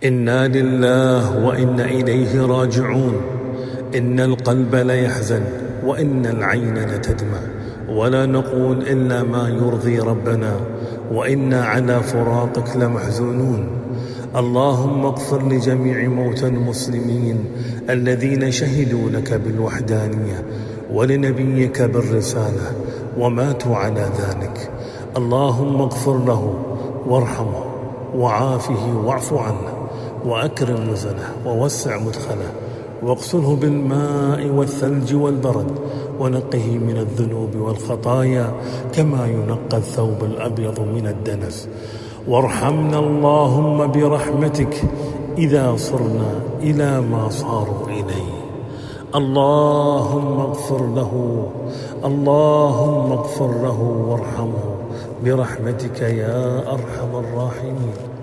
إنا لله وإنا إليه راجعون. إن القلب ليحزن وإن العين لتدمع، ولا نقول إلا ما يرضي ربنا، وإنا على فراقك لمحزونون. اللهم اغفر لجميع موتى المسلمين الذين شهدوا لك بالوحدانية ولنبيك بالرسالة وماتوا على ذلك. اللهم اغفر له وارحمه وعافه واعف عنه وأكرم نزله ووسع مدخله واغسله بالماء والثلج والبرد ونقه من الذنوب والخطايا كما ينقى الثوب الأبيض من الدنس. وارحمنا اللهم برحمتك إذا صرنا إلى ما صاروا إليه. اللهم اغفر له، اللهم اغفر له وارحمه برحمتك يا أرحم الراحمين.